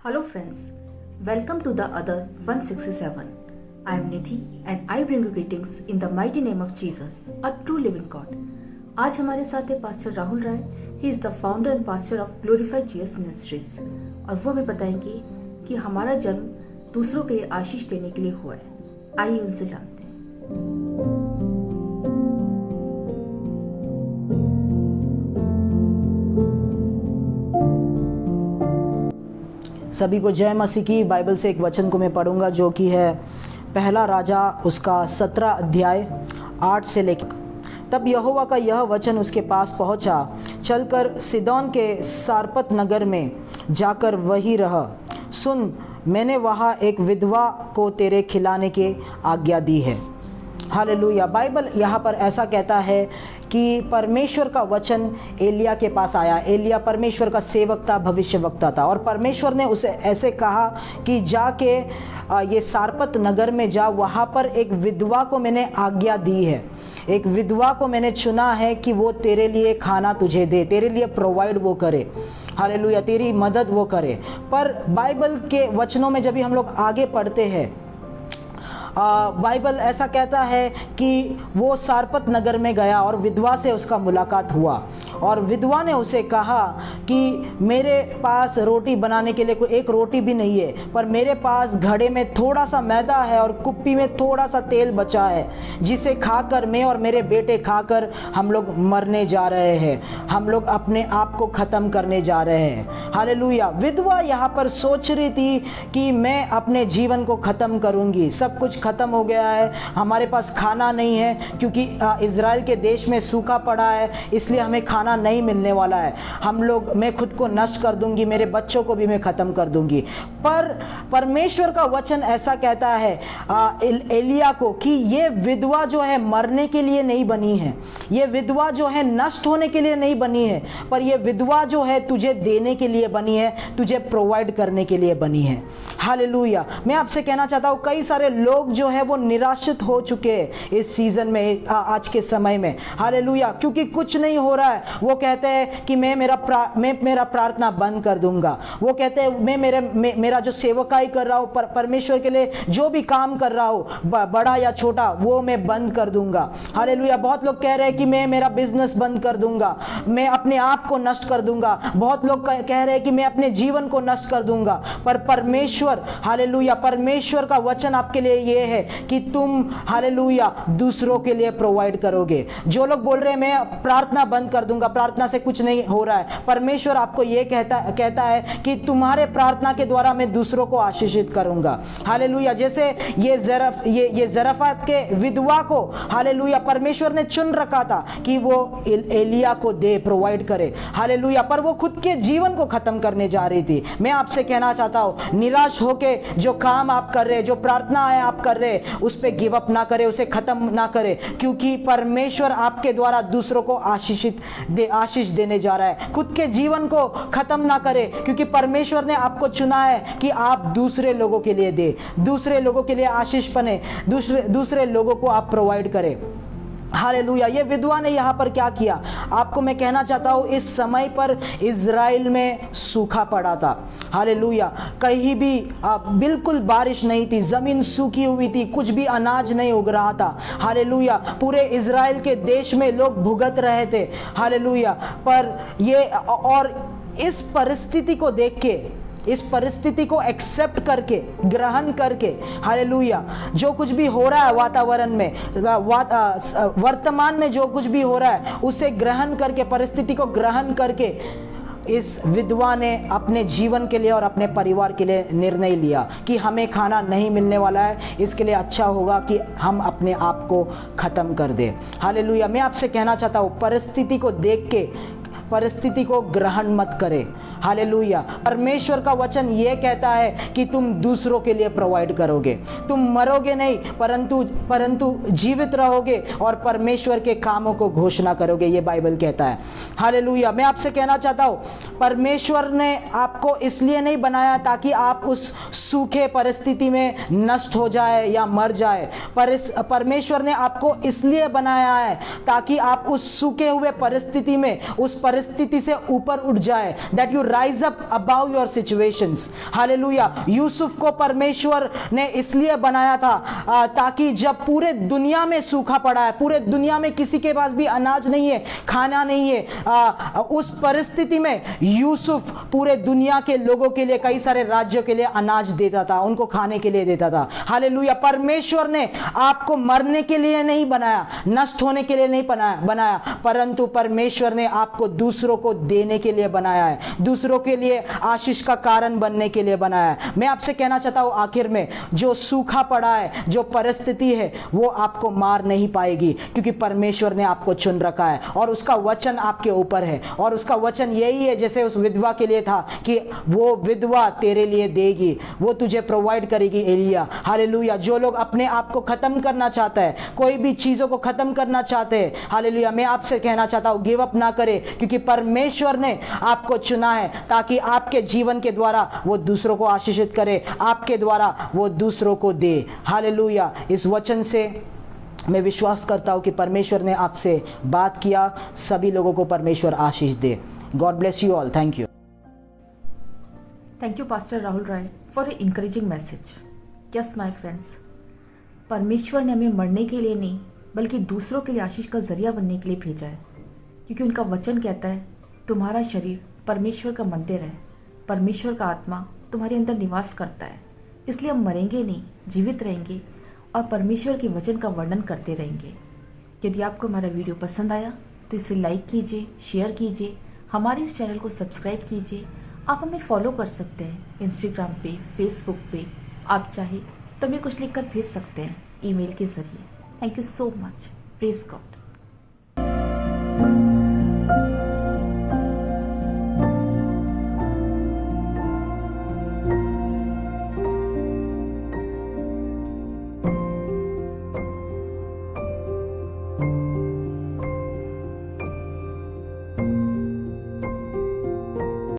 Hello friends, welcome to the other 167. I am Nithi and I bring you greetings in the mighty name of Jesus, a true living God. आज हमारे साथ है pastor Rahul Rai. He is the founder and pastor of glorified Jesus ministries और वो हमें बताएंगे कि हमारा जन्म दूसरों के लिए आशीष देने के लिए हुआ है. आइए उनसे जानते हैं. सभी को जय मसीह की. बाइबल से एक वचन को मैं पढ़ूंगा जो कि है पहला राजा उसका 17 अध्याय 8 से लेकर. तब यहोवा का यह वचन उसके पास पहुंचा, चलकर सिदोन के सारपत नगर में जाकर वहीं रह. सुन, मैंने वहाँ एक विधवा को तेरे खिलाने की आज्ञा दी है. हालेलुया. बाइबल यहाँ पर ऐसा कहता है कि परमेश्वर का वचन एलिया के पास आया. एलिया परमेश्वर का सेवक था, भविष्यवक्ता था, और परमेश्वर ने उसे ऐसे कहा कि जाके ये सारपत नगर में जा, वहाँ पर एक विधवा को मैंने आज्ञा दी है. एक विधवा को मैंने चुना है कि वो तेरे लिए खाना तुझे दे, तेरे लिए प्रोवाइड वो करे. हालेलुया. तेरी मदद वो करे. पर बाइबल के वचनों में जब भी हम लोग आगे पढ़ते हैं, बाइबल ऐसा कहता है कि वो सारपत नगर में गया और विधवा से उसका मुलाकात हुआ और विधवा ने उसे कहा कि मेरे पास रोटी बनाने के लिए कोई एक रोटी भी नहीं है, पर मेरे पास घड़े में थोड़ा सा मैदा है और कुप्पी में थोड़ा सा तेल बचा है, जिसे खाकर मैं और मेरे बेटे खाकर हम लोग मरने जा रहे हैं, हम लोग अपने आप को ख़त्म करने जा रहे हैं. हालेलुया. विधवा यहाँ पर सोच रही थी कि मैं अपने जीवन को ख़त्म करूँगी, सब कुछ ख़त्म हो गया है, हमारे पास खाना नहीं है क्योंकि इज़राइल के देश में सूखा पड़ा है, इसलिए हमें खाना नहीं मिलने वाला है. मैं खुद को नष्ट कर दूंगी, मेरे बच्चों को भी मैं ख़त्म कर दूंगी. पर परमेश्वर का वचन ऐसा कहता है एलिया को कि ये विधवा जो है मरने के लिए नहीं बनी है, ये विधवा जो है नष्ट होने के लिए नहीं बनी है, पर ये विधवा जो है तुझे देने के लिए बनी है, तुझे प्रोवाइड करने के लिए बनी है. हालेलुया. मैं आपसे कहना चाहता हूँ, कई सारे लोग जो है वो निराशित हो चुके हैं इस सीजन में, आज के समय में. हालेलुया. क्योंकि कुछ नहीं हो रहा है. वो कहते हैं कि मैं मेरा प्रार्थना बंद कर दूंगा. वो कहते हैं मैं मेरा जो सेवकाई कर रहा हूँ, परमेश्वर के लिए जो भी काम कर रहा हूँ, बड़ा या छोटा, वो मैं बंद कर दूंगा. हालेलुया. बहुत लोग कह रहे हैं कि मैं मेरा बिजनेस बंद कर दूंगा, मैं अपने आप को नष्ट कर दूंगा. बहुत लोग कह रहे हैं कि मैं अपने जीवन को नष्ट कर दूंगा. पर परमेश्वर, हालेलुया, परमेश्वर का वचन आपके लिए ये है कि तुम, हालेलुया, दूसरों के लिए प्रोवाइड करोगे. जो लोग बोल रहे हैं मैं प्रार्थना बंद कर दूंगा, प्रार्थना से कुछ नहीं हो रहा है, परमेश्वर आपको ये कहता है कि तुम्हारे प्रार्थना के द्वारा मैं दूसरों को आशीषित करूंगा. हालेलुया. जैसे ये ज़रफ़ात के विधवा को, हालेलुया, परमेश्वर ने चुन रखा था कि वो एलिया को दे, प्रोवाइड करे. हालेलुया. पर वो खुद के जीवन को खत्म करने जा रही थी. मैं आपसे कहना चाहता हूं, निराश होके जो काम आप कर रहे, जो प्रार्थना है आप कर रहे, उस पे गिव अप ना करे, उसे खत्म ना करे, क्योंकि परमेश्वर आपके द्वारा दूसरों को आशीष देने जा रहा है. खुद के जीवन को खत्म ना करे, क्योंकि परमेश्वर ने आपको चुना है कि आप दूसरे लोगों के लिए दे, दूसरे लोगों के लिए आशीष बने, दूसरे लोगों को आप प्रोवाइड करें. हालेलुया. ये विधवा ने यहाँ पर क्या किया, आपको मैं कहना चाहता हूँ, इस समय पर इज़राइल में सूखा पड़ा था. हालेलुया. कहीं भी बिल्कुल बारिश नहीं थी, ज़मीन सूखी हुई थी, कुछ भी अनाज नहीं उग रहा था. हालेलुया. पूरे इज़राइल के देश में लोग भुगत रहे थे. हालेलुया. पर ये, और इस परिस्थिति को देख के, इस परिस्थिति को एक्सेप्ट करके, ग्रहण करके, हालेलुया, जो कुछ भी हो रहा है वातावरण में, वर्तमान में जो कुछ भी हो रहा है, उसे ग्रहण करके, परिस्थिति को ग्रहण करके, इस विधवा ने अपने जीवन के लिए और अपने परिवार के लिए निर्णय लिया कि हमें खाना नहीं मिलने वाला है, इसके लिए अच्छा होगा कि हम अपने आप को ख़त्म कर दें. हालेलुया. मैं आपसे कहना चाहता हूँ, परिस्थिति को देख के परिस्थिति को ग्रहण मत करें. हालेलुया. परमेश्वर का वचन यह कहता है कि तुम दूसरों के लिए प्रोवाइड करोगे. तुम मरोगे नहीं, परंतु जीवित रहोगे और परमेश्वर के कामों को घोषणा करोगे, ये बाइबल कहता है. हालेलुया. मैं आपसे कहना चाहता हूँ, परमेश्वर ने आपको इसलिए नहीं बनाया ताकि आप उस सूखे परिस्थिति में नष्ट हो जाए या मर जाए. परमेश्वर ने आपको इसलिए बनाया है ताकि आप उस सूखे हुए परिस्थिति में, उस परिस्थिति से ऊपर उठ जाए, that you rise up above your situations. Hallelujah. Yusuf को परमेश्वर ने इसलिए बनाया था ताकि जब पूरे दुनिया में सूखा पड़ा है, पूरे दुनिया में किसी के पास भी अनाज नहीं है, खाना नहीं है, उस परिस्थिति में यूसुफ पूरे दुनिया के लोगों के लिए, कई सारे राज्यों के लिए अनाज देता था, उनको खाने के लिए देता था। हालेलुया। परमेश्वर ने आपको मरने के लिए नहीं बनाया, नष्ट होने के लिए नहीं बनाया, परंतु परमेश्वर ने आपको दूसरों को देने के लिए बनाया है, दूसरों के लिए आशीष का कारण बनने के लिए बनाया है। मैं आपसे कहना चाहता हूं आखिर में, जो सूखा पड़ा है, जो परिस्थिति है, वो आपको मार नहीं पाएगी, क्योंकि परमेश्वर ने आपको चुन रखा है और उसका वचन आपके ऊपर है। और उसका वचन यही है, जैसे उस विधवा के लिए था कि वो विधवा तेरे लिए देगी, वो तुझे प्रोवाइड करेगी। एलिया, हालेलुया। जो लोग अपने आप को खत्म करना चाहते हैं, कोई भी चीजों को खत्म करना चाहते हैं, हालेलुया, मैं आपसे कहना चाहता हूं गिव अप ना करें, क्योंकि परमेश्वर ने आपको चुना है ताकि आपके जीवन के द्वारा वो दूसरों को आशीषित करे, आपके द्वारा वो दूसरों को दे। हालेलुया। इस वचन से मैं विश्वास करता हूं कि परमेश्वर ने आपसे बात किया। सभी लोगों को परमेश्वर आशीष दे। God bless you all. Thank you. Thank you, Pastor Rahul Rai, for an encouraging message. Yes, my friends, परमेश्वर ने हमें मरने के लिए नहीं, बल्कि दूसरों के लिए आशीष का जरिया बनने के लिए भेजा है, क्योंकि उनका वचन कहता है तुम्हारा शरीर परमेश्वर का मंदिर है, परमेश्वर का आत्मा तुम्हारे अंदर निवास करता है। इसलिए हम मरेंगे नहीं, जीवित रहेंगे और परमेश्वर के वचन का वर्णन करते रहेंगे। यदि आपको हमारा वीडियो पसंद आया तो इसे लाइक कीजिए, शेयर कीजिए, हमारे इस चैनल को सब्सक्राइब कीजिए। आप हमें फॉलो कर सकते हैं इंस्टाग्राम पे, फेसबुक पे। आप चाहे तो हमें कुछ लिखकर भेज सकते हैं ईमेल के ज़रिए। Thank you so much. Praise God.